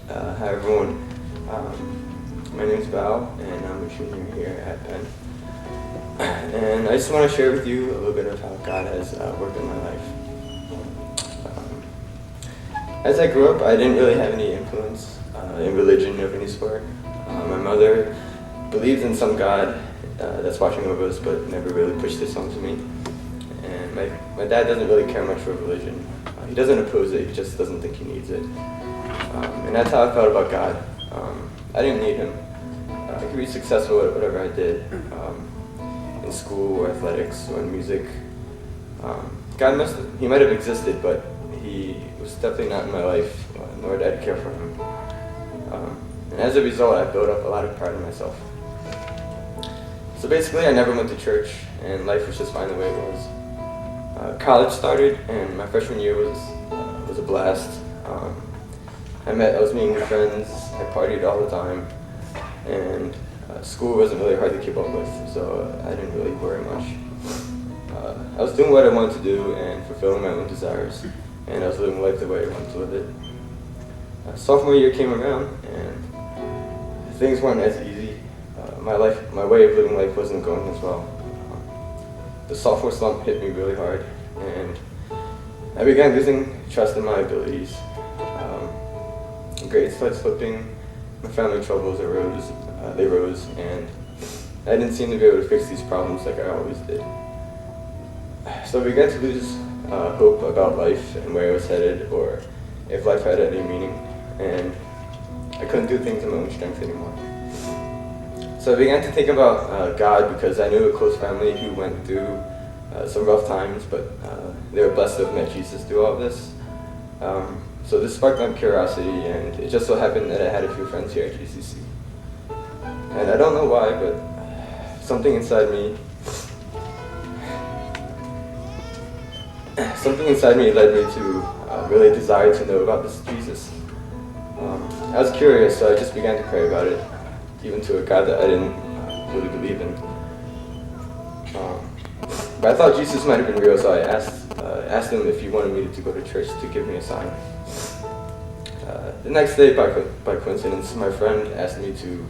Hi everyone, my name is Bao and I'm a junior here at Penn. And I just want to share with you a little bit of how God has worked in my life. As I grew up, I didn't really have any influence in religion of any sort. My mother believes in some God that's watching over us, but never really pushed this onto me. And my dad doesn't really care much for religion. He doesn't oppose it, he just doesn't think he needs it. And that's how I felt about God. I didn't need him. I could be successful at whatever I did, in school or athletics or in music. He might have existed, but he was definitely not in my life, nor did I care for him. And as a result, I built up a lot of pride in myself. So basically, I never went to church, and life was just fine the way it was. College started, and my freshman year was a blast. I was meeting new friends, I partied all the time, and school wasn't really hard to keep up with, so I didn't really worry much. I was doing what I wanted to do and fulfilling my own desires, and I was living life the way I wanted to live it. Sophomore year came around, and things weren't as easy. My way of living life wasn't going as well. The sophomore slump hit me really hard, and I began losing trust in my abilities. Grades started slipping, my family troubles arose, and I didn't seem to be able to fix these problems like I always did. So I began to lose hope about life and where I was headed, or if life had any meaning, and I couldn't do things in my own strength anymore. So I began to think about God, because I knew a close family who went through some rough times, but they were blessed to have met Jesus through all of this. So this sparked my curiosity, and it just so happened that I had a few friends here at GCC. And I don't know why, but something inside me led me to really desire to know about this Jesus. I was curious, so I just began to pray about it, even to a God that I didn't really believe in. But I thought Jesus might have been real, so I asked him if he wanted me to go to church to give me a sign. The next day, by coincidence, my friend asked me to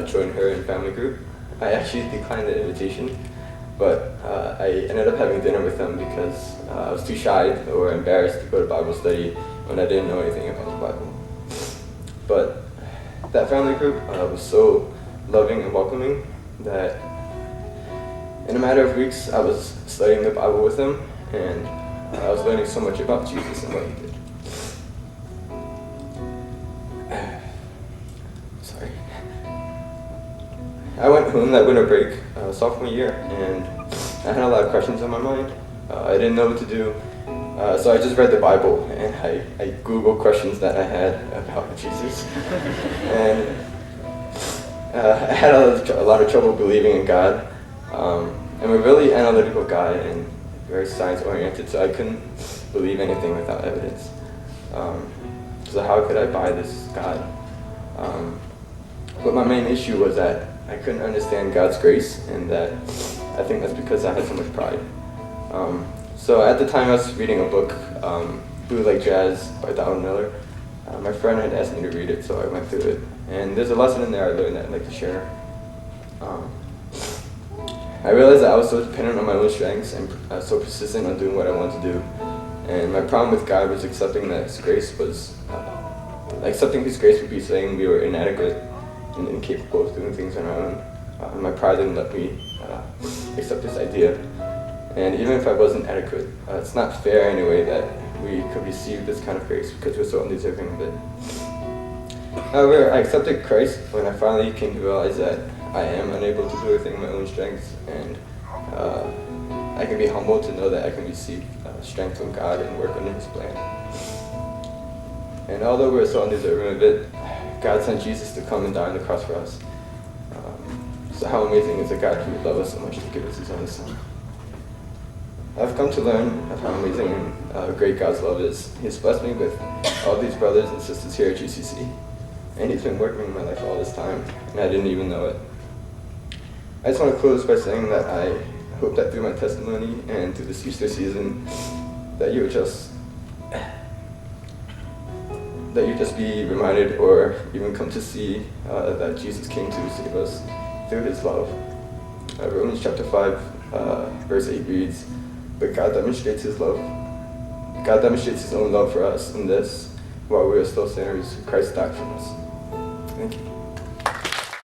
join her in family group. I actually declined the invitation, but I ended up having dinner with them because I was too shy or embarrassed to go to Bible study when I didn't know anything about the Bible. But that family group was so loving and welcoming that in a matter of weeks I was studying the Bible with them, and I was learning so much about Jesus and what he did. Sorry. I went home that winter break, sophomore year, and I had a lot of questions on my mind. I didn't know what to do, so I just read the Bible, and I Googled questions that I had about Jesus. And I had a lot of trouble believing in God. I'm a really analytical guy and very science-oriented, so I couldn't believe anything without evidence. So how could I buy this God? But my main issue was that I couldn't understand God's grace, and that I think that's because I had so much pride. So at the time I was reading a book, Blue Like Jazz by Donald Miller. My friend had asked me to read it, so I went through it. And there's a lesson in there I learned that I'd like to share. I realized that I was so dependent on my own strengths and so persistent on doing what I wanted to do. And my problem with God was accepting that His grace was, accepting His grace would be saying we were inadequate and incapable of doing things on our own. My pride didn't let me accept this idea. And even if I wasn't adequate, it's not fair anyway that we could receive this kind of grace because we're so undeserving of it. However, I accepted Christ when I finally came to realize that I am unable to do everything in my own strength, and I can be humbled to know that I can receive strength from God and work under His plan. And although we're so undeserving of it, God sent Jesus to come and die on the cross for us. So how amazing is a God who would love us so much to give us His only Son. I've come to learn of how amazing and great God's love is. He's blessed me with all these brothers and sisters here at GCC, and He's been working in my life all this time, and I didn't even know it. I just want to close by saying that I hope that through my testimony and through this Easter season, that you would just that you just be reminded or even come to see that Jesus came to save us through his love. Romans chapter 5, verse 8 reads, "But God demonstrates his love. God demonstrates his own love for us in this, while we are still sinners, Christ died for us." Thank you.